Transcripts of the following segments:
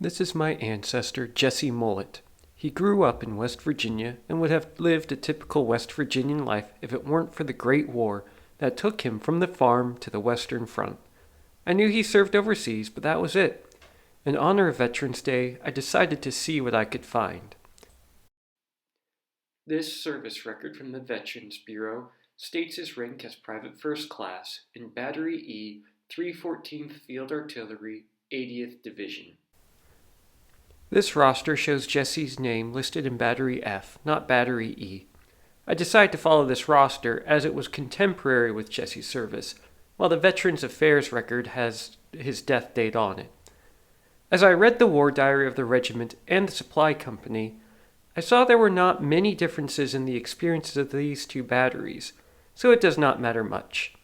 This is my ancestor, Jesse Mullet. He grew up in West Virginia and would have lived a typical West Virginian life if it weren't for the Great War that took him from the farm to the Western Front. I knew he served overseas, but that was it. In honor of Veterans Day, I decided to see what I could find. This service record from the Veterans Bureau states his rank as Private First Class in Battery E, 314th Field Artillery, 80th Division. This roster shows Jesse's name listed in Battery F, not Battery E. I decided to follow this roster as it was contemporary with Jesse's service, while the Veterans Affairs record has his death date on it. As I read the war diary of the regiment and the supply company, I saw there were not many differences in the experiences of these two batteries, so it does not matter much.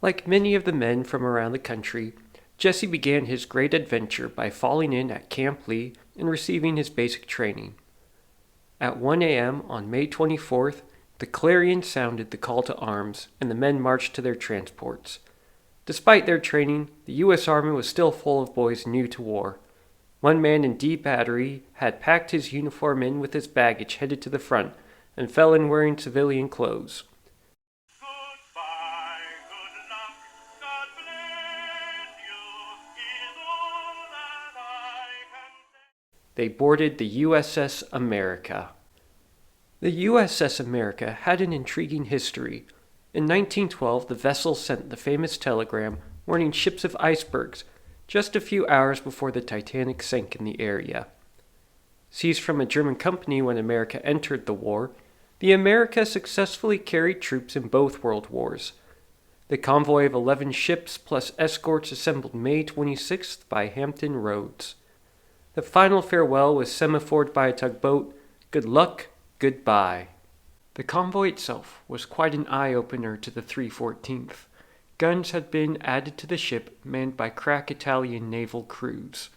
Like many of the men from around the country, Jesse began his great adventure by falling in at Camp Lee and receiving his basic training. At 1 a.m. on May 24th, the clarion sounded the call to arms, and the men marched to their transports. Despite their training, the U.S. Army was still full of boys new to war. One man in D Battery had packed his uniform in with his baggage headed to the front, and fell in wearing civilian clothes. They boarded the USS America. The USS America had an intriguing history. In 1912, the vessel sent the famous telegram warning ships of icebergs just a few hours before the Titanic sank in the area. Seized from a German company when America entered the war, the America successfully carried troops in both world wars. The convoy of 11 ships plus escorts assembled May 26th by Hampton Roads. The final farewell was semaphored by a tugboat, "Good luck, goodbye." The convoy itself was quite an eye-opener to the 314th. Guns had been added to the ship, manned by crack Italian naval crews.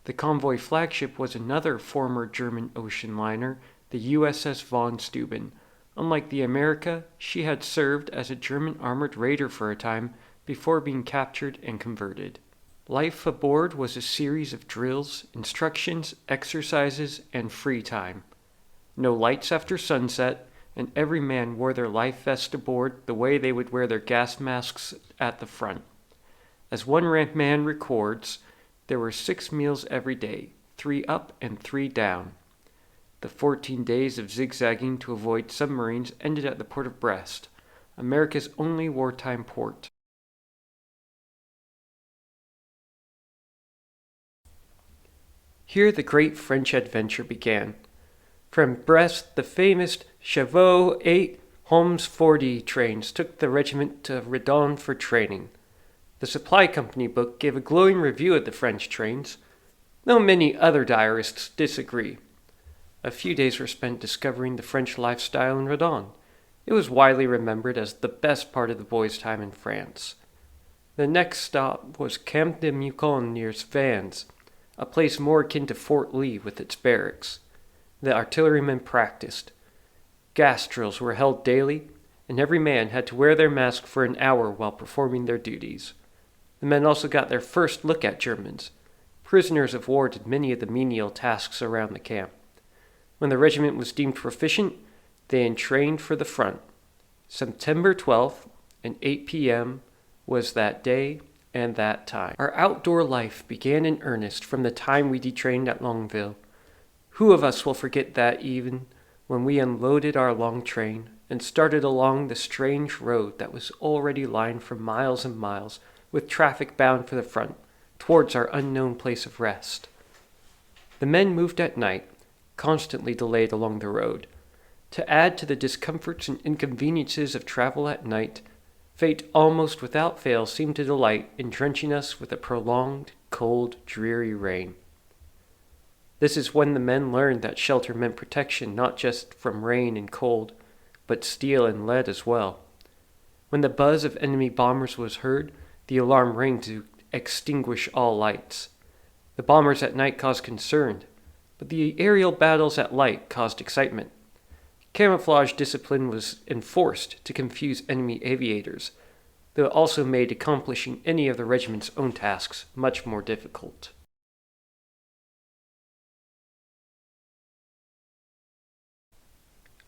The convoy flagship was another former German ocean liner, the USS von Steuben. Unlike the America, she had served as a German armored raider for a time before being captured and converted. Life aboard was a series of drills, instructions, exercises, and free time. No lights after sunset, and every man wore their life vest aboard the way they would wear their gas masks at the front. As one man records, there were 6 meals every day, 3 up and 3 down. The 14 days of zigzagging to avoid submarines ended at the port of Brest, America's only wartime port. Here the great French adventure began. From Brest, the famous Chauveau 8 Homs 40 trains took the regiment to Redon for training. The supply company book gave a glowing review of the French trains, though many other diarists disagree. A few days were spent discovering the French lifestyle in Redon. It was widely remembered as the best part of the boys' time in France. The next stop was Camp de Meuse near Vannes, a place more akin to Fort Lee with its barracks. The artillerymen practiced. Gas drills were held daily, and every man had to wear their mask for an hour while performing their duties. The men also got their first look at Germans. Prisoners of war did many of the menial tasks around the camp. When the regiment was deemed proficient, they entrained for the front. September 12th and 8 p.m. was that day and that time. Our outdoor life began in earnest from the time we detrained at Longueville. Who of us will forget that even when we unloaded our long train and started along the strange road that was already lined for miles and miles with traffic bound for the front, towards our unknown place of rest? The men moved at night, constantly delayed along the road. To add to the discomforts and inconveniences of travel at night, fate almost without fail seemed to delight in drenching us with a prolonged, cold, dreary rain. This is when the men learned that shelter meant protection not just from rain and cold, but steel and lead as well. When the buzz of enemy bombers was heard, the alarm rang to extinguish all lights. The bombers at night caused concern, but the aerial battles at light caused excitement. Camouflage discipline was enforced to confuse enemy aviators, though it also made accomplishing any of the regiment's own tasks much more difficult.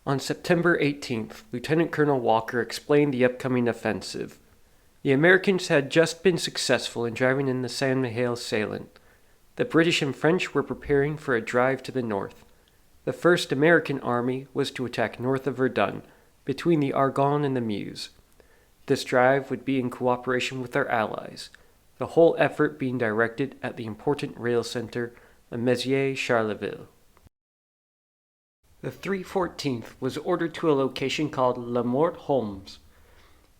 On September 18th, Lieutenant Colonel Walker explained the upcoming offensive. The Americans had just been successful in driving in the Saint Mihiel salient. The British and French were preparing for a drive to the north. The 1st American Army was to attack north of Verdun, between the Argonne and the Meuse. This drive would be in cooperation with our allies, the whole effort being directed at the important rail center of Mézières-Charleville. The 314th was ordered to a location called Le Mort-Holmes.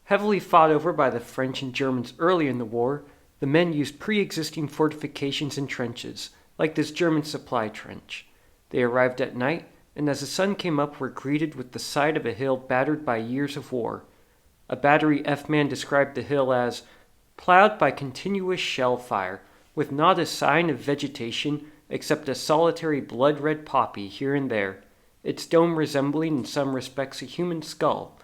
Heavily fought over by the French and Germans early in the war, the men used pre-existing fortifications and trenches, like this German supply trench. They arrived at night, and as the sun came up were greeted with the side of a hill battered by years of war. A battery F-man described the hill as plowed by continuous shell fire, with not a sign of vegetation except a solitary blood-red poppy here and there, its dome resembling in some respects a human skull.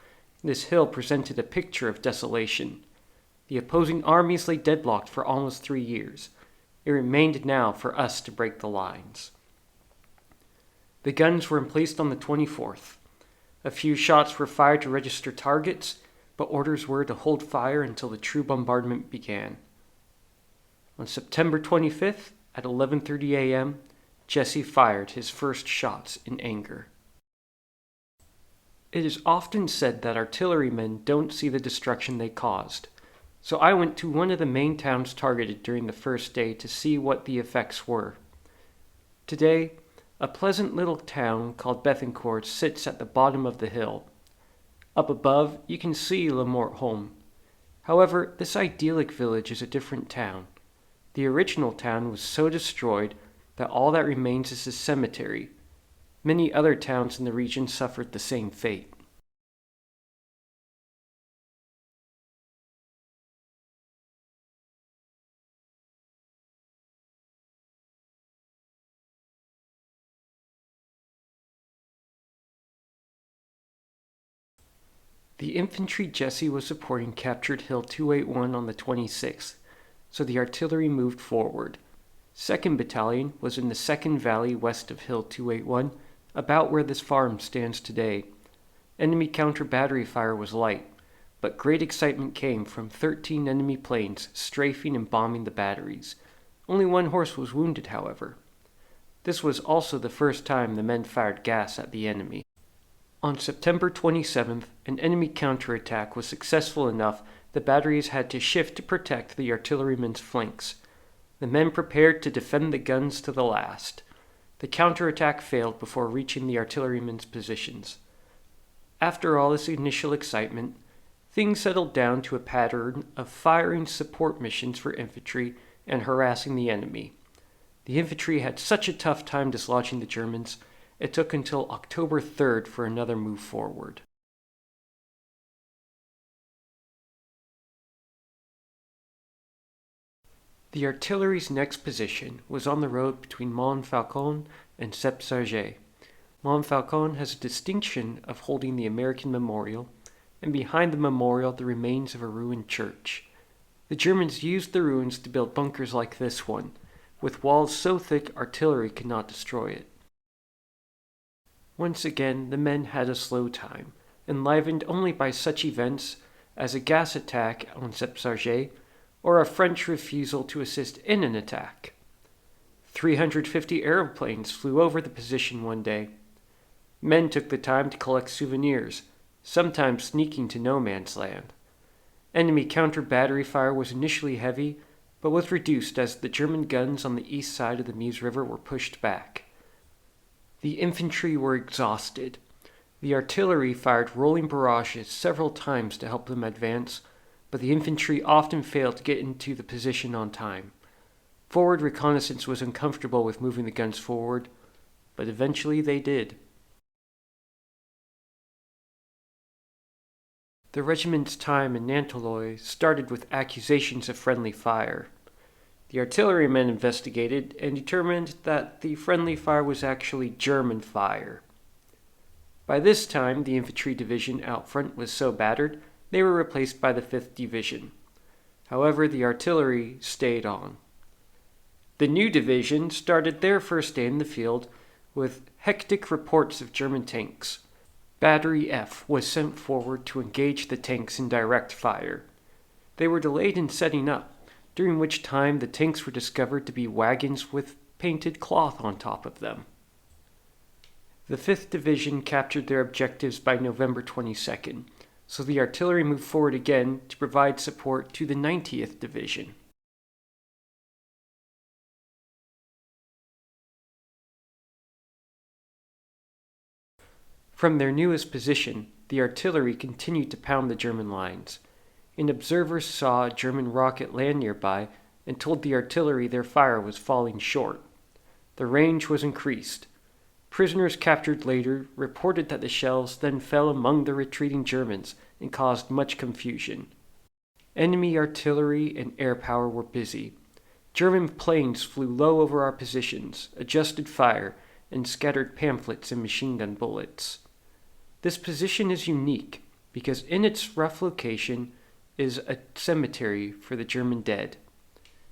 This hill presented a picture of desolation. The opposing armies lay deadlocked for almost 3 years. It remained now for us to break the lines. The guns were emplaced on the 24th. A few shots were fired to register targets, but orders were to hold fire until the true bombardment began. On September 25th, at 11:30 a.m., Jesse fired his first shots in anger. It is often said that artillerymen don't see the destruction they caused, so I went to one of the main towns targeted during the first day to see what the effects were. Today, a pleasant little town called Bethencourt sits at the bottom of the hill. Up above, you can see Le Mort-Holmes. However, this idyllic village is a different town. The original town was so destroyed that all that remains is a cemetery. Many other towns in the region suffered the same fate. The infantry Jesse was supporting captured Hill 281 on the 26th, so the artillery moved forward. 2nd Battalion was in the 2nd Valley west of Hill 281, about where this farm stands today. Enemy counter-battery fire was light, but great excitement came from 13 enemy planes strafing and bombing the batteries. Only one horse was wounded, however. This was also the first time the men fired gas at the enemy. On September 27th, an enemy counterattack was successful enough the batteries had to shift to protect the artillerymen's flanks. The men prepared to defend the guns to the last. The counterattack failed before reaching the artillerymen's positions. After all this initial excitement, things settled down to a pattern of firing support missions for infantry and harassing the enemy. The infantry had such a tough time dislodging the Germans, it took until October 3rd for another move forward. The artillery's next position was on the road between Montfaucon and Septsarges. Montfaucon has a distinction of holding the American memorial, and behind the memorial the remains of a ruined church. The Germans used the ruins to build bunkers like this one, with walls so thick artillery could not destroy it. Once again, the men had a slow time, enlivened only by such events as a gas attack on Septsarges or a French refusal to assist in an attack. 350 aeroplanes flew over the position one day. Men took the time to collect souvenirs, sometimes sneaking to no man's land. Enemy counter-battery fire was initially heavy, but was reduced as the German guns on the east side of the Meuse River were pushed back. The infantry were exhausted. The artillery fired rolling barrages several times to help them advance, but the infantry often failed to get into the position on time. Forward reconnaissance was uncomfortable with moving the guns forward, but eventually they did. The regiment's time in Nanterloy started with accusations of friendly fire. The artillerymen investigated and determined that the friendly fire was actually German fire. By this time, the infantry division out front was so battered, they were replaced by the 5th Division. However, the artillery stayed on. The new division started their first day in the field with hectic reports of German tanks. Battery F was sent forward to engage the tanks in direct fire. They were delayed in setting up, during which time the tanks were discovered to be wagons with painted cloth on top of them. The 5th Division captured their objectives by November 22nd, so the artillery moved forward again to provide support to the 90th Division. From their newest position, the artillery continued to pound the German lines, and observers saw a German rocket land nearby and told the artillery their fire was falling short. The range was increased. Prisoners captured later reported that the shells then fell among the retreating Germans and caused much confusion. Enemy artillery and air power were busy. German planes flew low over our positions, adjusted fire, and scattered pamphlets and machine gun bullets. This position is unique because in its rough location is a cemetery for the German dead.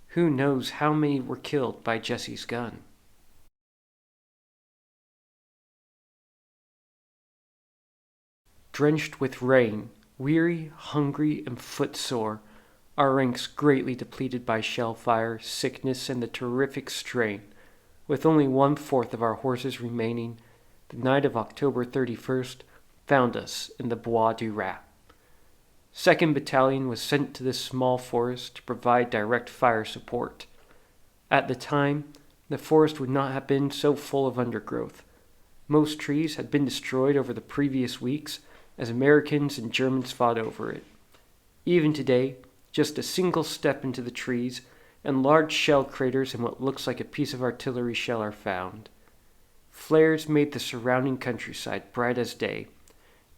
Who knows how many were killed by Jesse's gun? Drenched with rain, weary, hungry, and footsore, our ranks greatly depleted by shell fire, sickness, and the terrific strain, with only 1/4 of our horses remaining, the night of October 31st found us in the Bois du Rat. 2nd Battalion was sent to this small forest to provide direct fire support. At the time, the forest would not have been so full of undergrowth. Most trees had been destroyed over the previous weeks as Americans and Germans fought over it. Even today, just a single step into the trees, and large shell craters in what looks like a piece of artillery shell are found. Flares made the surrounding countryside bright as day.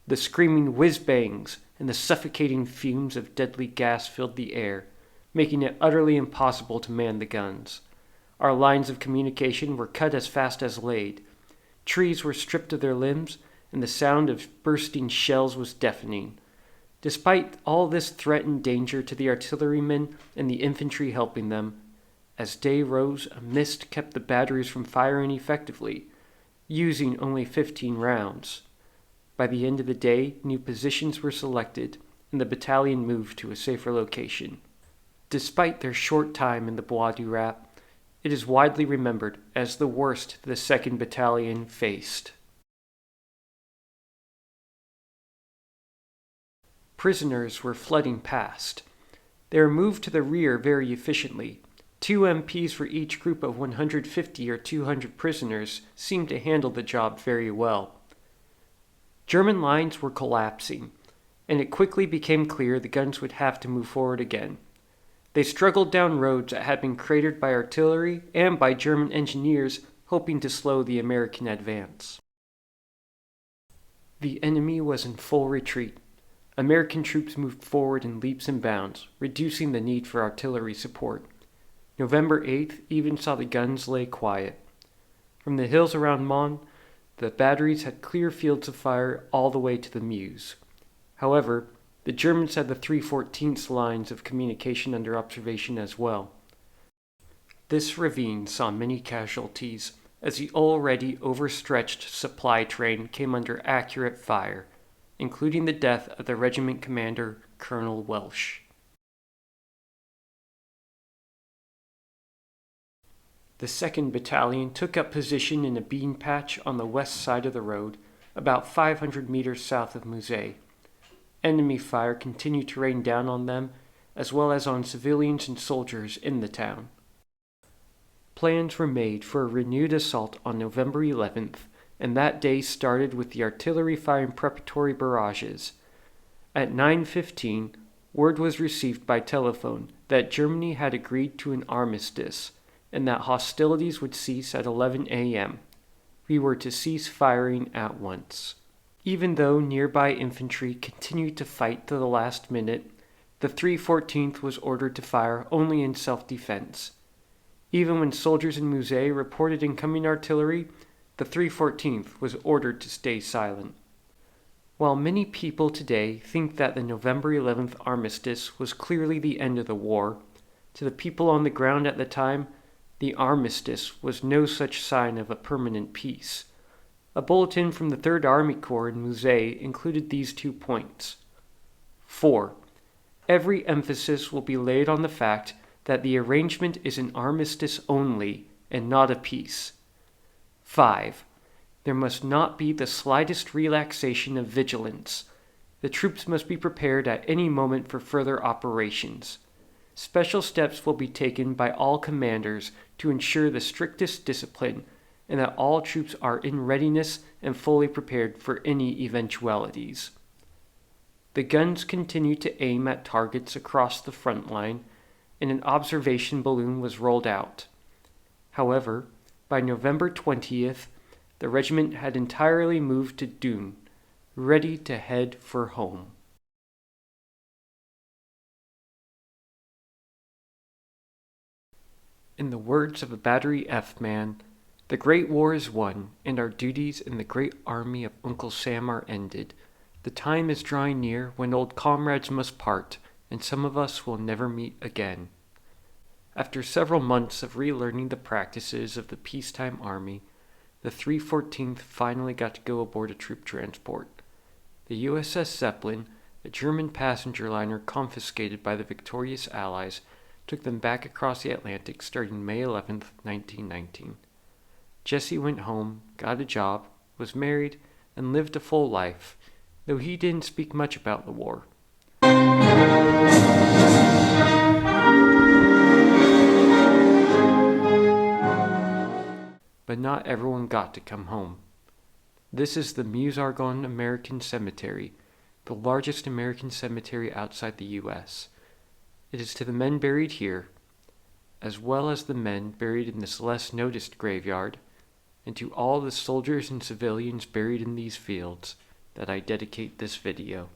The screaming whiz-bangs and the suffocating fumes of deadly gas filled the air, making it utterly impossible to man the guns. Our lines of communication were cut as fast as laid. Trees were stripped of their limbs, and the sound of bursting shells was deafening. Despite all this threatened danger to the artillerymen and the infantry helping them, as day rose, a mist kept the batteries from firing effectively, using only 15 rounds. By the end of the day, new positions were selected, and the battalion moved to a safer location. Despite their short time in the Bois du Rat, it is widely remembered as the worst the 2nd Battalion faced. Prisoners were flooding past. They were moved to the rear very efficiently. 2 MPs for each group of 150 or 200 prisoners seemed to handle the job very well. German lines were collapsing, and it quickly became clear the guns would have to move forward again. They struggled down roads that had been cratered by artillery and by German engineers hoping to slow the American advance. The enemy was in full retreat. American troops moved forward in leaps and bounds, reducing the need for artillery support. November 8th even saw the guns lay quiet. From the hills around Mons, the batteries had clear fields of fire all the way to the Meuse. However, the Germans had the 314th lines of communication under observation as well. This ravine saw many casualties, as the already overstretched supply train came under accurate fire, including the death of the regiment commander, Colonel Welsh. The 2nd Battalion took up position in a bean patch on the west side of the road, about 500 meters south of Meuse. Enemy fire continued to rain down on them, as well as on civilians and soldiers in the town. Plans were made for a renewed assault on November 11th, and that day started with the artillery firing preparatory barrages. At 9:15, word was received by telephone that Germany had agreed to an armistice, and that hostilities would cease at 11 a.m. We were to cease firing at once. Even though nearby infantry continued to fight to the last minute, the 314th was ordered to fire only in self-defense. Even when soldiers in Meuse reported incoming artillery, the 314th was ordered to stay silent. While many people today think that the November 11th armistice was clearly the end of the war, to the people on the ground at the time, the armistice was no such sign of a permanent peace. A bulletin from the 3rd Army Corps in Meuse included these 2 points. 4. Every emphasis will be laid on the fact that the arrangement is an armistice only and not a peace. 5. There must not be the slightest relaxation of vigilance. The troops must be prepared at any moment for further operations. Special steps will be taken by all commanders to ensure the strictest discipline and that all troops are in readiness and fully prepared for any eventualities. The guns continue to aim at targets across the front line, and an observation balloon was rolled out. However, by November 20th, the regiment had entirely moved to Dune, ready to head for home. In the words of a Battery F man, the Great War is won, and our duties in the great army of Uncle Sam are ended. The time is drawing near when old comrades must part, and some of us will never meet again. After several months of relearning the practices of the peacetime army, the 314th finally got to go aboard a troop transport. The USS Zeppelin, a German passenger liner confiscated by the victorious Allies, took them back across the Atlantic starting May 11, 1919. Jesse went home, got a job, was married, and lived a full life, though he didn't speak much about the war. But not everyone got to come home. This is the Meuse-Argonne American Cemetery, the largest American cemetery outside the U.S. It is to the men buried here, as well as the men buried in this less noticed graveyard, and to all the soldiers and civilians buried in these fields, that I dedicate this video.